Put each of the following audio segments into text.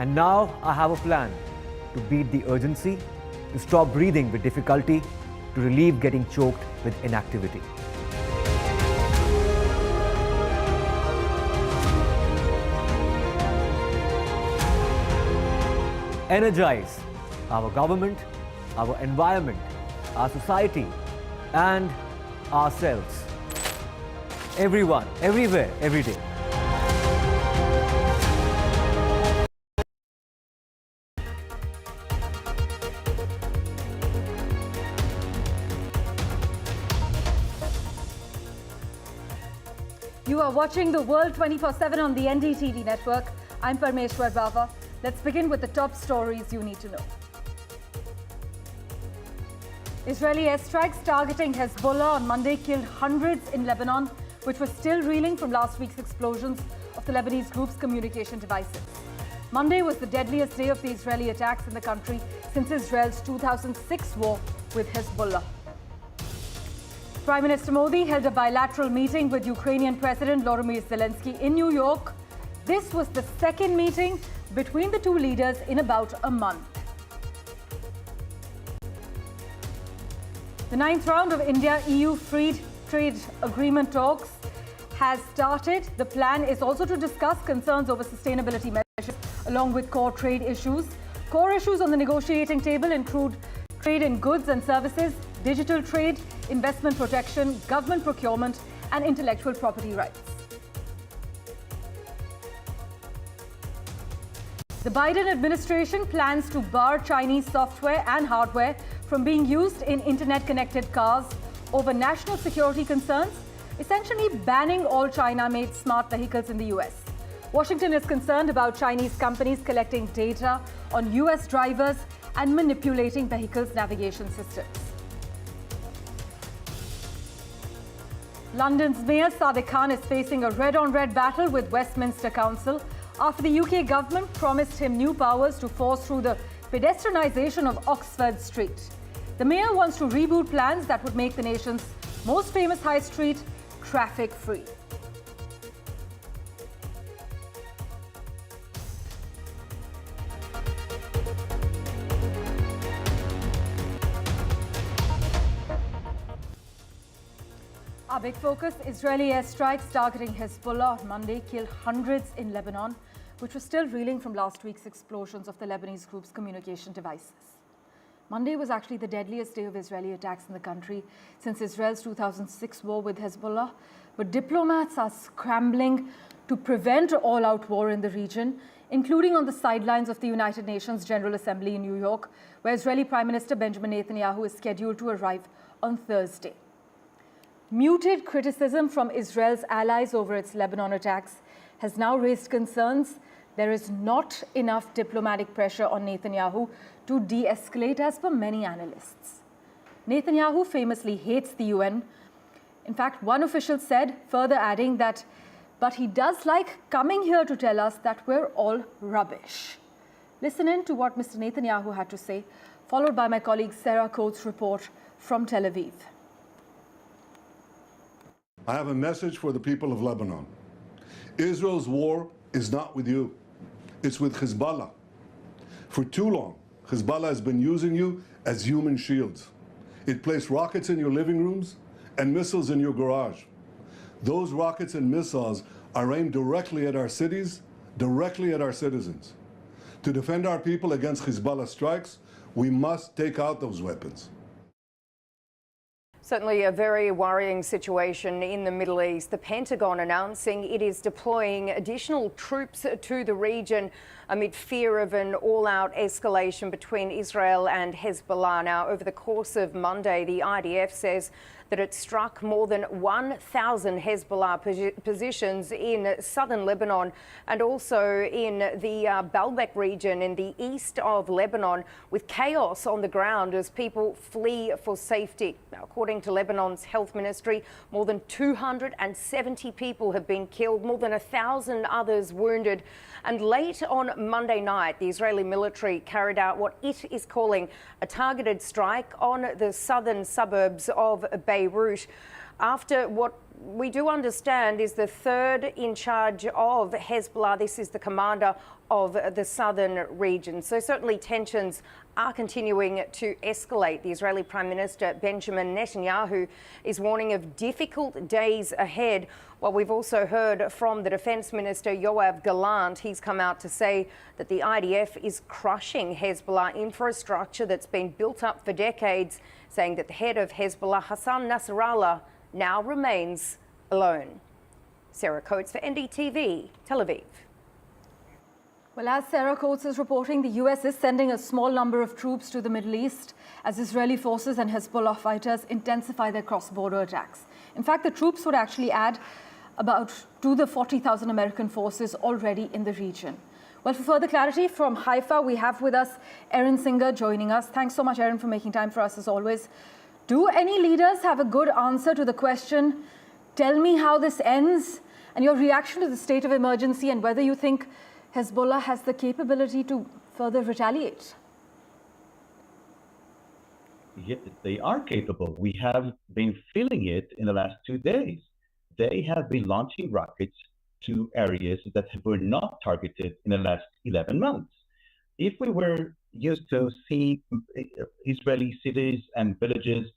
And now I have a plan to beat the urgency, to stop breathing with difficulty, to relieve getting choked with inactivity. Energize our government, our environment, our society, and ourselves. Everyone, everywhere, every day. You are watching The World 24/7 on the NDTV network. I'm Parmeshwar Bava. Let's begin with the top stories you need to know. Israeli airstrikes targeting Hezbollah on Monday killed hundreds in Lebanon, which was still reeling from last week's explosions of the Lebanese group's communication devices. Monday was the deadliest day of the Israeli attacks in the country since Israel's 2006 war with Hezbollah. Prime Minister Modi held a bilateral meeting with Ukrainian President Volodymyr Zelensky in New York. This was the second meeting between the two leaders in about a month. The ninth round of India-EU free trade agreement talks has started. The plan is also to discuss concerns over sustainability measures along with core trade issues. Core issues on the negotiating table include trade in goods and services, digital trade, investment protection, government procurement, and intellectual property rights. The Biden administration plans to bar Chinese software and hardware from being used in internet-connected cars over national security concerns, essentially banning all China-made smart vehicles in the US. Washington is concerned about Chinese companies collecting data on US drivers and manipulating vehicles' navigation systems. London's Mayor Sadiq Khan is facing a red-on-red battle with Westminster Council after the UK government promised him new powers to force through the pedestrianisation of Oxford Street. The mayor wants to reboot plans that would make the nation's most famous high street traffic-free. Our big focus, Israeli airstrikes targeting Hezbollah on Monday killed hundreds in Lebanon, which was still reeling from last week's explosions of the Lebanese group's communication devices. Monday was actually the deadliest day of Israeli attacks in the country since Israel's 2006 war with Hezbollah. But diplomats are scrambling to prevent all-out war in the region, including on the sidelines of the United Nations General Assembly in New York, where Israeli Prime Minister Benjamin Netanyahu is scheduled to arrive on Thursday. Muted criticism from Israel's allies over its Lebanon attacks has now raised concerns there is not enough diplomatic pressure on Netanyahu to de-escalate, as per many analysts. Netanyahu famously hates the UN. In fact, one official said, further adding that, but he does like coming here to tell us that we're all rubbish. Listen in to what Mr. Netanyahu had to say, followed by my colleague Sarah Coates' report from Tel Aviv. I have a message for the people of Lebanon. Israel's war is not with you. It's with Hezbollah. For too long, Hezbollah has been using you as human shields. It placed rockets in your living rooms and missiles in your garage. Those rockets and missiles are aimed directly at our cities, directly at our citizens. To defend our people against Hezbollah strikes, we must take out those weapons. Certainly a very worrying situation in the Middle East. The Pentagon announcing it is deploying additional troops to the region amid fear of an all-out escalation between Israel and Hezbollah. Now, over the course of Monday, the IDF says that it struck more than 1,000 Hezbollah positions in southern Lebanon and also in the Baalbek region in the east of Lebanon, with chaos on the ground as people flee for safety. Now, according to Lebanon's health ministry, more than 270 people have been killed, more than 1,000 others wounded. And late on Monday night, the Israeli military carried out what it is calling a targeted strike on the southern suburbs of Beirut after what we do understand is the third in charge of Hezbollah. This is the commander of the southern region. So certainly tensions are continuing to escalate. The Israeli Prime Minister Benjamin Netanyahu is warning of difficult days ahead. Well, we've also heard from the Defence Minister Yoav Gallant. He's come out to say that the IDF is crushing Hezbollah infrastructure that's been built up for decades, saying that the head of Hezbollah, Hassan Nasrallah, now remains alone. Sarah Coates for NDTV, Tel Aviv. Well, as Sarah Coates is reporting, the US is sending a small number of troops to the Middle East as Israeli forces and Hezbollah fighters intensify their cross-border attacks. In fact, the troops would actually add to the 40,000 American forces already in the region. Well, for further clarity from Haifa, we have with us Erin Singer joining us. Thanks so much, Erin, for making time for us as always. Do any leaders have a good answer to the question, tell me how this ends, and your reaction to the state of emergency and whether you think Hezbollah has the capability to further retaliate? Yeah, they are capable. We have been feeling it in the last 2 days. They have been launching rockets to areas that were not targeted in the last 11 months. If we were used to see Israeli cities and villages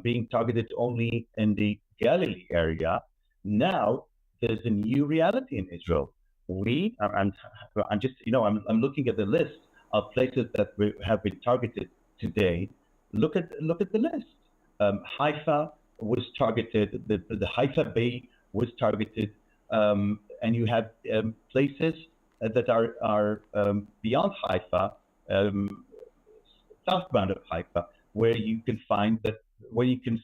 being targeted only in the Galilee area, now there's a new reality in Israel. I'm looking at the list of places that have been targeted today. Look at the list. Haifa was targeted. The Haifa Bay was targeted, and you have places that are beyond Haifa, southbound of Haifa, where you can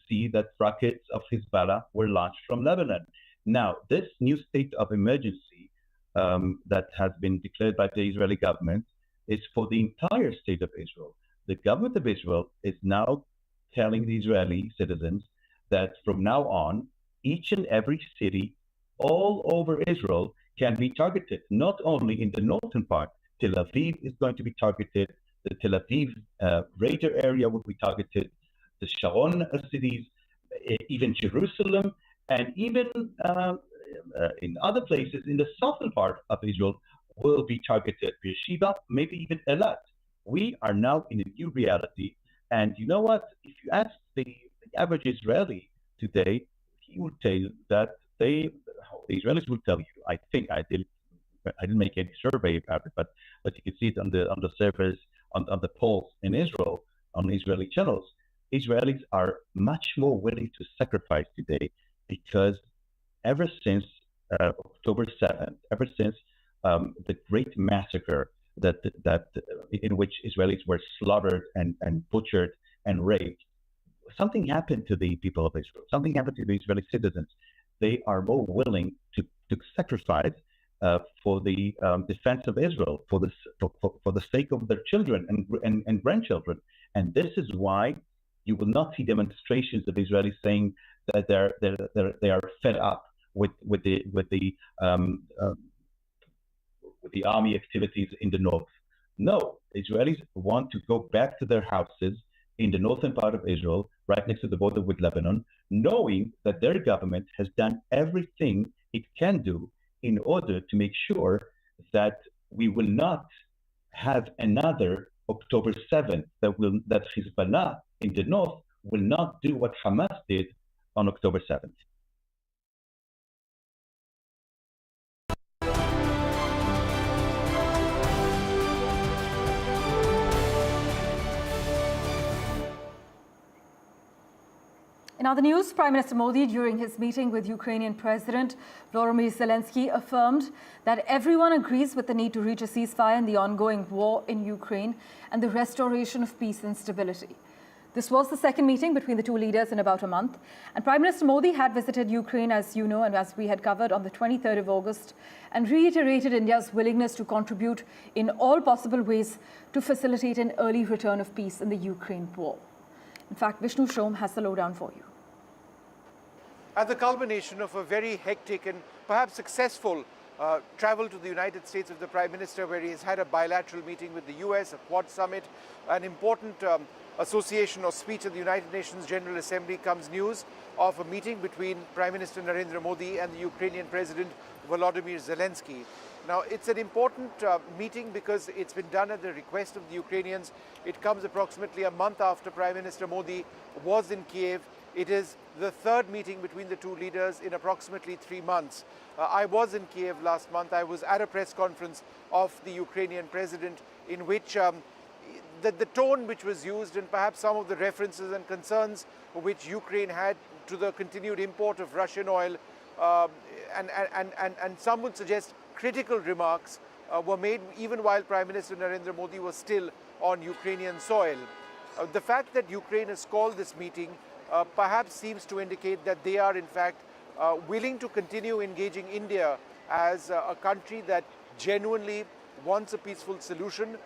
see that rockets of Hezbollah were launched from Lebanon. Now, this new state of emergency that has been declared by the Israeli government is for the entire state of Israel. The government of Israel is now telling the Israeli citizens that from now on, each and every city all over Israel can be targeted, not only in the northern part. Tel Aviv is going to be targeted, the Tel Aviv greater area will be targeted, the Sharon cities, even Jerusalem, and even in other places in the southern part of Israel will be targeted. Beersheba, maybe even Elat. We are now in a new reality. And you know what? If you ask the average Israeli today, he will tell you that the Israelis will tell you, I think I didn't make any survey about it, but you can see it on the surface, on the polls in Israel, on Israeli channels. Israelis are much more willing to sacrifice today because ever since October 7th, ever since the great massacre that in which Israelis were slaughtered and butchered and raped, something happened to the people of Israel. Something happened to the Israeli citizens. They are more willing to sacrifice for the defense of Israel, for the sake of their children and grandchildren. And this is why you will not see demonstrations of Israelis saying that they are fed up with the army activities in the north. No, Israelis want to go back to their houses in the northern part of Israel, right next to the border with Lebanon, knowing that their government has done everything it can do in order to make sure that we will not have another October 7th, that Hezbollah in the north will not do what Hamas did on October 7th. In other news, Prime Minister Modi, during his meeting with Ukrainian President Volodymyr Zelensky, affirmed that everyone agrees with the need to reach a ceasefire in the ongoing war in Ukraine and the restoration of peace and stability. This was the second meeting between the two leaders in about a month. And Prime Minister Modi had visited Ukraine, as you know, and as we had covered, on the 23rd of August, and reiterated India's willingness to contribute in all possible ways to facilitate an early return of peace in the Ukraine war. In fact, Vishnu Shom has the lowdown for you. At the culmination of a very hectic and perhaps successful traveled to the United States with the Prime Minister, where he has had a bilateral meeting with the US, a Quad summit, an important association or speech at the United Nations General Assembly. Comes news of a meeting between Prime Minister Narendra Modi and the Ukrainian President Volodymyr Zelensky. Now, it's an important meeting because it's been done at the request of the Ukrainians. It comes approximately a month after Prime Minister Modi was in Kiev. It is the third meeting between the two leaders in approximately 3 months. I was in Kiev last month. I was at a press conference of the Ukrainian president in which the tone which was used and perhaps some of the references and concerns which Ukraine had to the continued import of Russian oil and some would suggest critical remarks were made even while Prime Minister Narendra Modi was still on Ukrainian soil. The fact that Ukraine has called this meeting perhaps seems to indicate that they are in fact willing to continue engaging India as a country that genuinely wants a peaceful solution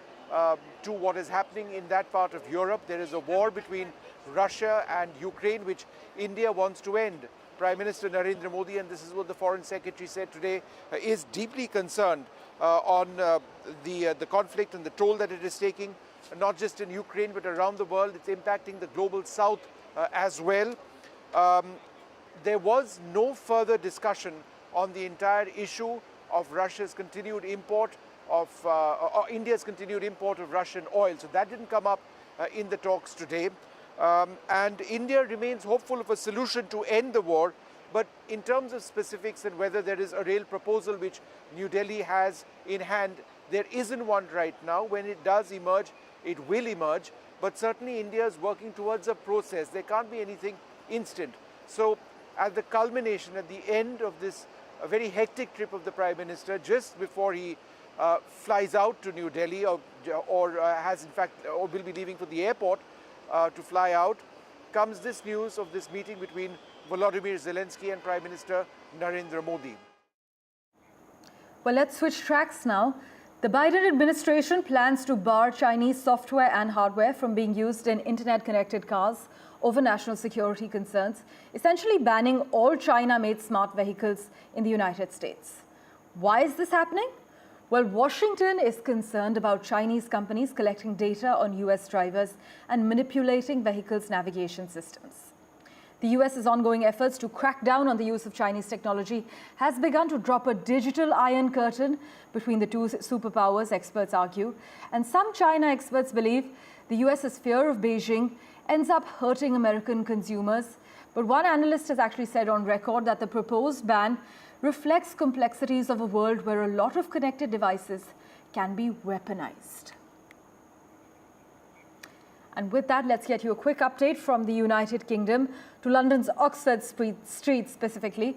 to what is happening in that part of Europe. There is a war between Russia and Ukraine which India wants to end. Prime Minister Narendra Modi, and this is what the Foreign Secretary said today, is deeply concerned on the conflict and the toll that it is taking, not just in Ukraine but around the world. It's impacting the global south as well. There was no further discussion on the entire issue of Russia's continued import of, or India's continued import of Russian oil. So that didn't come up in the talks today. And India remains hopeful of a solution to end the war. But in terms of specifics and whether there is a real proposal which New Delhi has in hand, there isn't one right now. When it does emerge, it will emerge. But certainly India is working towards a process. There can't be anything instant. So at the culmination, at the end of this very hectic trip of the Prime Minister, just before he flies out to New Delhi or has in fact, or will be leaving for the airport to fly out, comes this news of this meeting between Volodymyr Zelensky and Prime Minister Narendra Modi. Well, let's switch tracks now. The Biden administration plans to bar Chinese software and hardware from being used in internet-connected cars over national security concerns, essentially banning all China-made smart vehicles in the United States. Why is this happening? Well, Washington is concerned about Chinese companies collecting data on US drivers and manipulating vehicles' navigation systems. The US's ongoing efforts to crack down on the use of Chinese technology has begun to drop a digital iron curtain between the two superpowers, experts argue. And some China experts believe the US's fear of Beijing ends up hurting American consumers. But one analyst has actually said on record that the proposed ban reflects complexities of a world where a lot of connected devices can be weaponized. And with that, let's get you a quick update from the United Kingdom to London's Oxford Street specifically,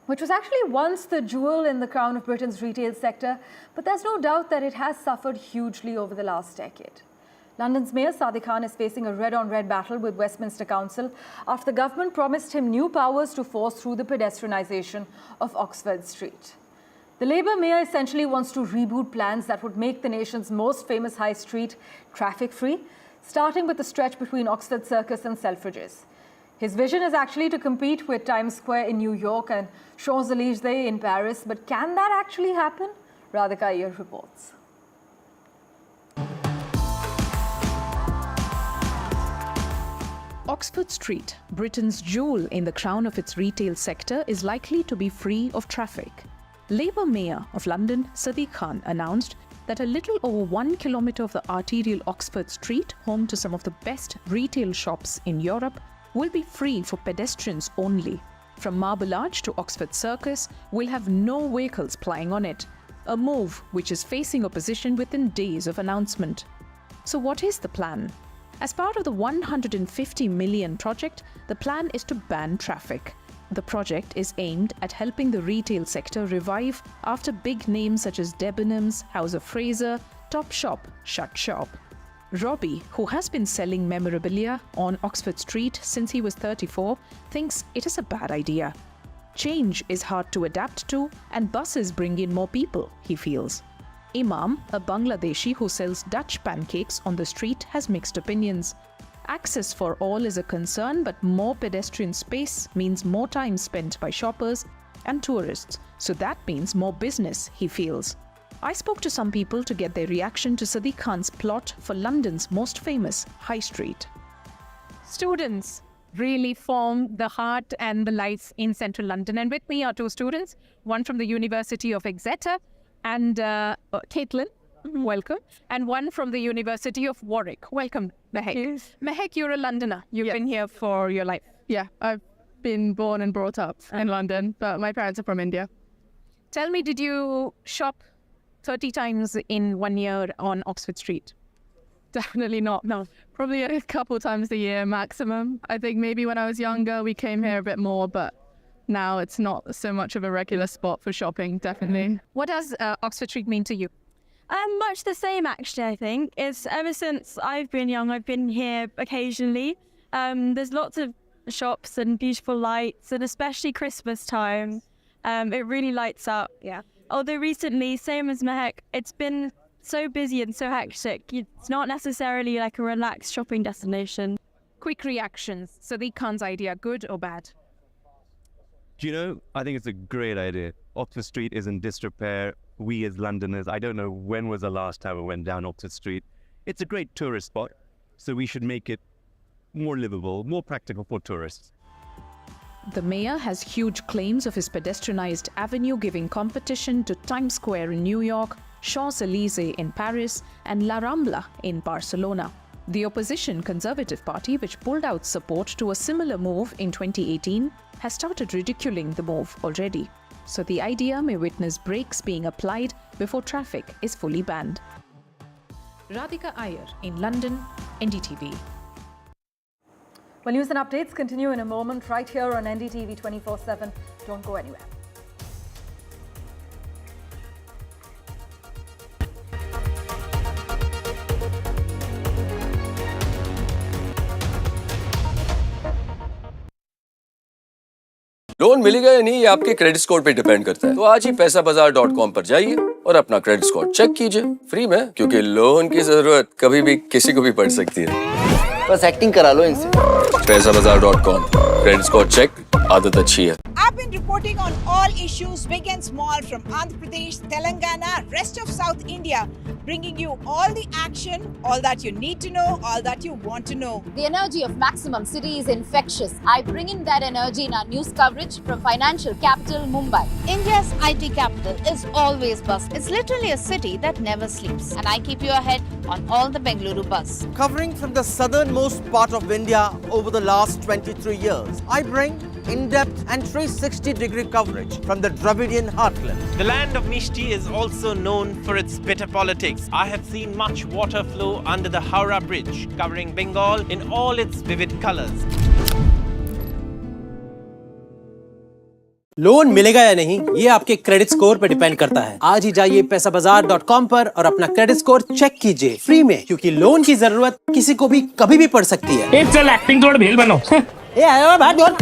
which was actually once the jewel in the crown of Britain's retail sector, but there's no doubt that it has suffered hugely over the last decade. London's Mayor Sadiq Khan is facing a red-on-red battle with Westminster Council after the government promised him new powers to force through the pedestrianisation of Oxford Street. The Labour Mayor essentially wants to reboot plans that would make the nation's most famous high street traffic-free, starting with the stretch between Oxford Circus and Selfridges. His vision is actually to compete with Times Square in New York and Champs-Élysées in Paris, but can that actually happen? Radhika Iyer reports. Oxford Street, Britain's jewel in the crown of its retail sector, is likely to be free of traffic. Labour Mayor of London, Sadiq Khan, announced that a little over 1 kilometre of the arterial Oxford Street, home to some of the best retail shops in Europe, will be free for pedestrians only. From Marble Arch to Oxford Circus, we'll have no vehicles plying on it, a move which is facing opposition within days of announcement. So what is the plan? As part of the 150 million project, the plan is to ban traffic. The project is aimed at helping the retail sector revive after big names such as Debenhams, House of Fraser, Topshop shut shop. Robbie, who has been selling memorabilia on Oxford Street since he was 34, thinks it is a bad idea. Change is hard to adapt to, and buses bring in more people, he feels. Imam, a Bangladeshi who sells Dutch pancakes on the street, has mixed opinions. Access for all is a concern, but more pedestrian space means more time spent by shoppers and tourists, so that means more business, he feels. I spoke to some people to get their reaction to Sadiq Khan's plot for London's most famous high street. Students really form the heart and the life in central London. And with me are two students, one from the University of Exeter and Caitlin, welcome, and one from the University of Warwick. Welcome, Mehek. Yes. Mehek, you're a Londoner. You've been here for your life. Yeah, I've been born and brought up in London, but my parents are from India. Tell me, did you shop 30 times in 1 year on Oxford Street? Definitely not. No, probably a couple times a year maximum. I think maybe when I was younger, we came here a bit more, but now it's not so much of a regular spot for shopping, definitely. What does Oxford Street mean to you? Much the same, actually, I think. It's ever since I've been young, I've been here occasionally. There's lots of shops and beautiful lights, and especially Christmas time. It really lights up. Yeah. Although recently, same as Mehek, it's been so busy and so hectic. It's not necessarily like a relaxed shopping destination. Quick reactions. Sadiq Khan's idea, good or bad? Do you know, I think it's a great idea. Oxford Street is in disrepair. We as Londoners, I don't know when was the last time we went down Oxford Street. It's a great tourist spot, so we should make it more livable, more practical for tourists. The mayor has huge claims of his pedestrianized avenue giving competition to Times Square in New York, Champs-Élysées in Paris, and La Rambla in Barcelona. The opposition Conservative Party, which pulled out support to a similar move in 2018, has started ridiculing the move already. So the idea may witness brakes being applied before traffic is fully banned. Radhika Iyer in London, NDTV. Well, news and updates continue in a moment right here on NDTV 24/7. Don't go anywhere. Loan मिलेगा या नहीं ये आपके credit score पे depend करता है। तो आज ही पैसाबाजार.com पर जाइए और अपना क्रेडिट स्कोर चेक कीजिए फ्री में, क्योंकि लोन की जरूरत कभी भी किसी को भी पड़ सकती है। बस एक्टिंग करा लो इनसे। पैसाबाजार.com, क्रेडिट स्कोर चेक, आदत अच्छी है। I've been reporting on all issues, big and small, from Andhra Pradesh, Telangana, rest of South India, bringing you all the action, all that you need to know, all that you want to know. The energy of Maximum City is infectious. I bring in that energy in our news coverage from financial capital Mumbai. India's IT capital is always buzz. It's literally a city that never sleeps. And I keep you ahead on all the Bengaluru buzz. Covering from the southernmost part of India over the last 23 years, I bring in-depth and 360-degree coverage from the Dravidian heartland. The land of Mishti is also known for its bitter politics. I have seen much water flow under the Howrah Bridge, covering Bengal in all its vivid colors. Loan मिलेगा या नहीं ये आपके credit score पर depend करता है। आज ही जाइए पैसाबाजार.com पर और अपना क्रेडिट स्कोर चेक कीजिए फ्री में, क्योंकि लोन की जरूरत किसी को भी कभी भी पड़ सकती है। चल एक्टिंग थोड़ा भेल बनो। ये आया बात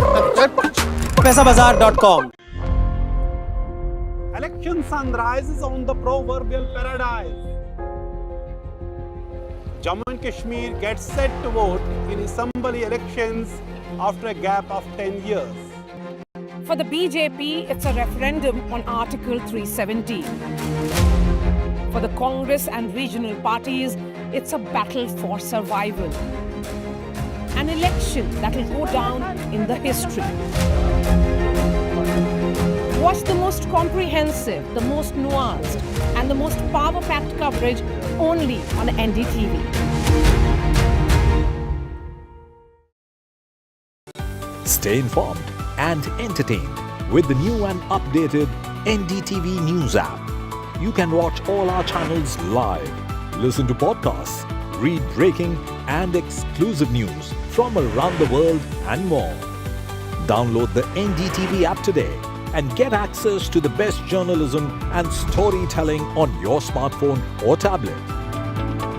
पैसाबाजार.com। Election sunrise is on the proverbial paradise. Jammu and Kashmir gets set to vote in assembly elections after a gap of 10 years. For the BJP, it's a referendum on Article 370. For the Congress and regional parties, it's a battle for survival. An election that will go down in the history. Watch the most comprehensive, the most nuanced, and the most power-packed coverage only on NDTV. Stay informed and entertained with the new and updated NDTV News app. You can watch all our channels live, listen to podcasts, read breaking and exclusive news from around the world and more. Download the NDTV app today and get access to the best journalism and storytelling on your smartphone or tablet.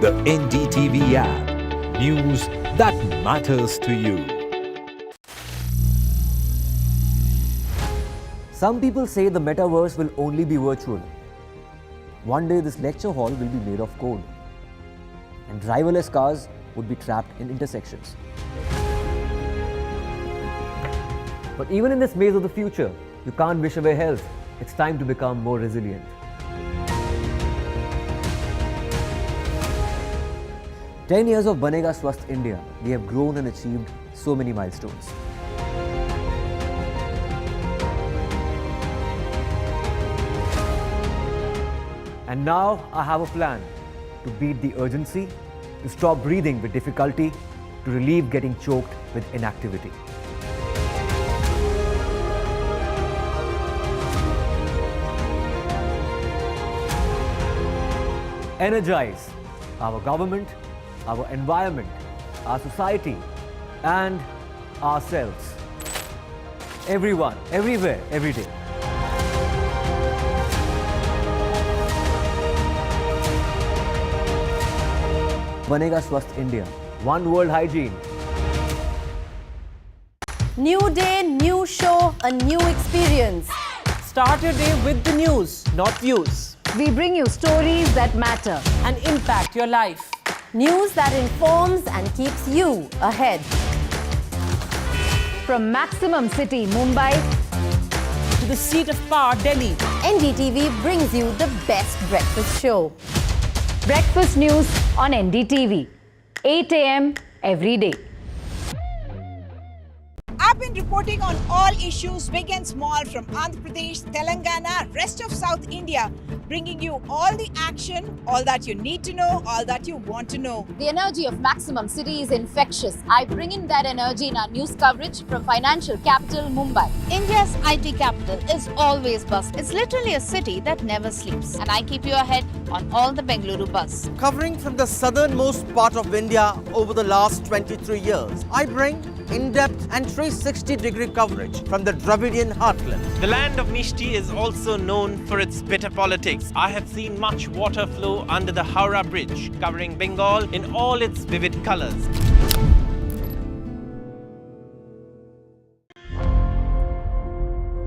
The NDTV app. News that matters to you. Some people say the metaverse will only be virtual. One day this lecture hall will be made of code, and driverless cars would be trapped in intersections. But even in this maze of the future, You can't wish away health. It's time to become more resilient. "10 years of Banega Swasth India, we have grown and achieved so many milestones. And now I have a plan to beat the urgency, to stop breathing with difficulty, to relieve getting choked with inactivity. Energize our government, our environment, our society, and ourselves. Everyone, everywhere, every day. Banega Swasth India. One world hygiene. New day, new show, a new experience. Start your day with the news, not views. We bring you stories that matter and impact your life. News that informs and keeps you ahead. From Maximum City, Mumbai, to the seat of power, Delhi, NDTV brings you the best breakfast show. breakfast news on NDTV, 8 a.m. every day. I've been reporting on all issues, big and small, from Andhra Pradesh, Telangana, rest of South India, bringing you all the action, all that you need to know, all that you want to know. The energy of Maximum City is infectious. I bring in that energy in our news coverage from financial capital, Mumbai. India's IT capital is always buzz. It's literally a city that never sleeps. And I keep you ahead on all the Bengaluru buzz. Covering from the southernmost part of India over the last 23 years, I bring in-depth and 360-degree coverage from the Dravidian heartland. The land of Mishti is also known for its bitter politics. I have seen much water flow under the Howrah Bridge, covering Bengal in all its vivid colors.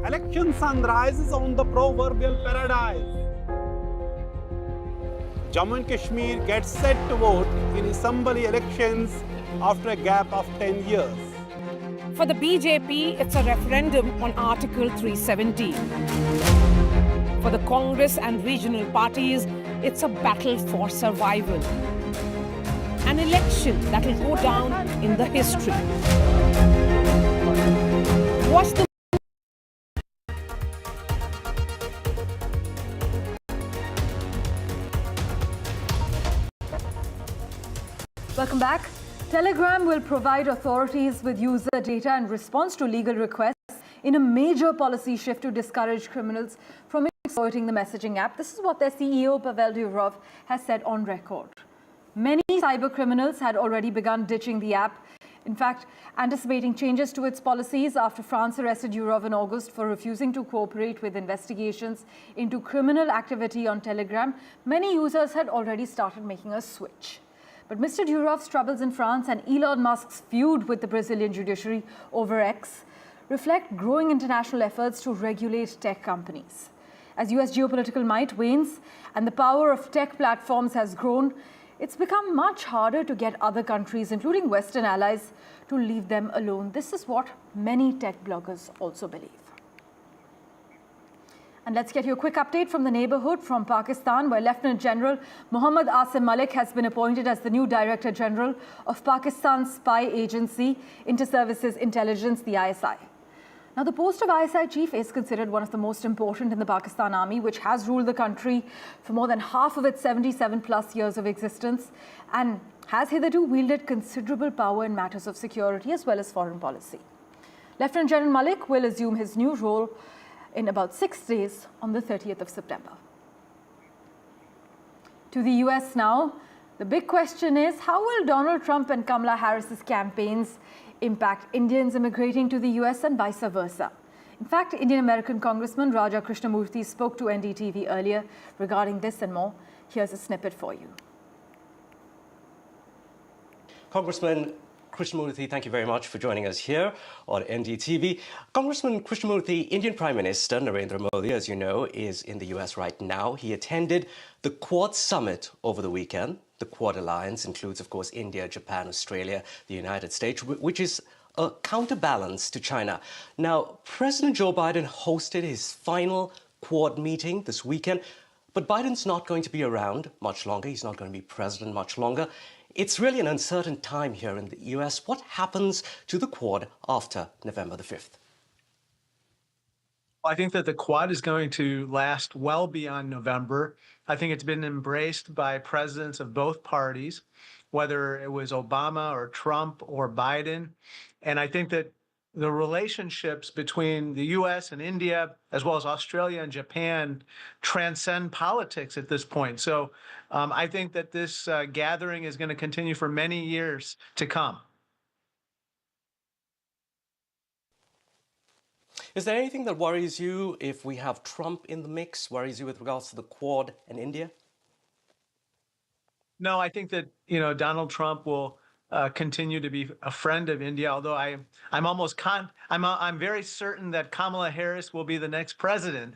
Election sunrise is on the proverbial paradise. Jammu and Kashmir gets set to vote in assembly elections after a gap of 10 years. For the BJP, it's a referendum on Article 370. For the Congress and regional parties, it's a battle for survival. An election that will go down in the history. Watch the Welcome back. Telegram will provide authorities with user data in response to legal requests in a major policy shift to discourage criminals from exploiting the messaging app. This is what their CEO, Pavel Durov, has said on record. Many cyber criminals had already begun ditching the app. In fact, anticipating changes to its policies after France arrested Durov in August for refusing to cooperate with investigations into criminal activity on Telegram, many users had already started making a switch. But Mr. Durov's troubles in France and Elon Musk's feud with the Brazilian judiciary over X reflect growing international efforts to regulate tech companies. As US geopolitical might wanes and the power of tech platforms has grown, it's become much harder to get other countries, including Western allies, to leave them alone. This is what many tech bloggers also believe. And let's get you a quick update from the neighborhood from Pakistan, where Lieutenant General Muhammad Asim Malik has been appointed as the new Director General of Pakistan's spy agency, Inter-Services Intelligence, the ISI. Now, the post of ISI chief is considered one of the most important in the Pakistan Army, which has ruled the country for more than half of its 77+ years of existence and has hitherto wielded considerable power in matters of security as well as foreign policy. Lieutenant General Malik will assume his new role in about 6 days on the 30th of September. To the US now, the big question is, how will Donald Trump and Kamala Harris's campaigns impact Indians immigrating to the US and vice versa? In fact, Indian-American Congressman Raja Krishnamurthy spoke to NDTV earlier regarding this and more. Here's a snippet for you. Congressman Krishnamurthy, thank you very much for joining us here on NDTV. Congressman Krishnamurthy, Indian Prime Minister Narendra Modi, as you know, is in the US right now. He attended the Quad Summit over the weekend. The Quad Alliance includes, of course, India, Japan, Australia, the United States, which is a counterbalance to China. Now, President Joe Biden hosted his final Quad meeting this weekend, but Biden's not going to be around much longer. He's not going to be president much longer. It's really an uncertain time here in the US. What happens to the Quad after November the 5th? I think that the Quad is going to last well beyond November. I think it's been embraced by presidents of both parties, whether it was Obama or Trump or Biden. And I think that the relationships between the US and India, as well as Australia and Japan, transcend politics at this point. So I think that this gathering is going to continue for many years to come. Is there anything that worries you if we have Trump in the mix, worries you with regards to the Quad and India? No, I think that, Donald Trump will continue to be a friend of India, although I'm very certain that Kamala Harris will be the next president,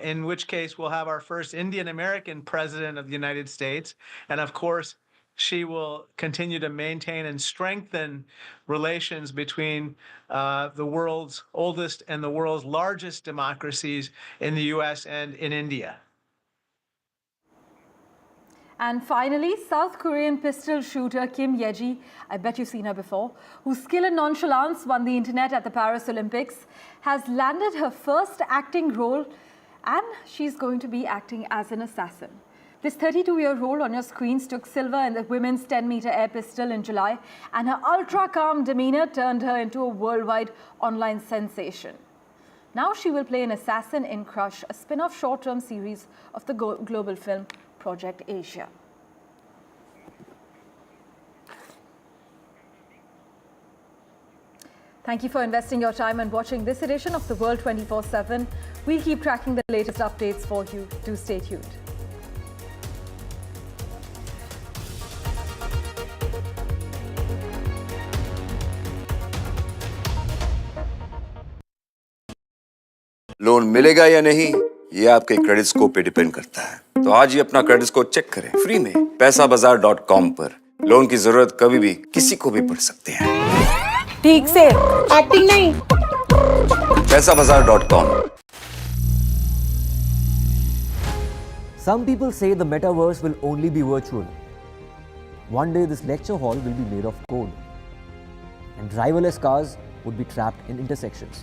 in which case we'll have our first Indian American president of the United States. And of course, she will continue to maintain and strengthen relations between the world's oldest and the world's largest democracies in the US and in India. And finally, South Korean pistol shooter Kim Ye-ji, I bet you've seen her before, whose skill and nonchalance won the internet at the Paris Olympics, has landed her first acting role, and she's going to be acting as an assassin. This 32-year-old on your screens took silver in the women's 10-meter air pistol in July, and her ultra-calm demeanor turned her into a worldwide online sensation. Now she will play an assassin in Crush, a spin-off short-term series of the global film Project Asia. Thank you for investing your time and watching this edition of The World 24/7. We'll keep tracking the latest updates for you. Do stay tuned. Loan मिलेगा या नहीं, ये आपके credit score पे depend करता है। तो आज ही अपना क्रेडिट स्कोर चेक करें फ्री में पैसाबाजार.com पर। लोन की जरूरत कभी भी किसी को भी पड़ सकती है। ठीक से एक्टिंग नहीं। पैसाबाजार.com। Some people say the metaverse will only be virtual. One day this lecture hall will be made of code, and driverless cars would be trapped in intersections.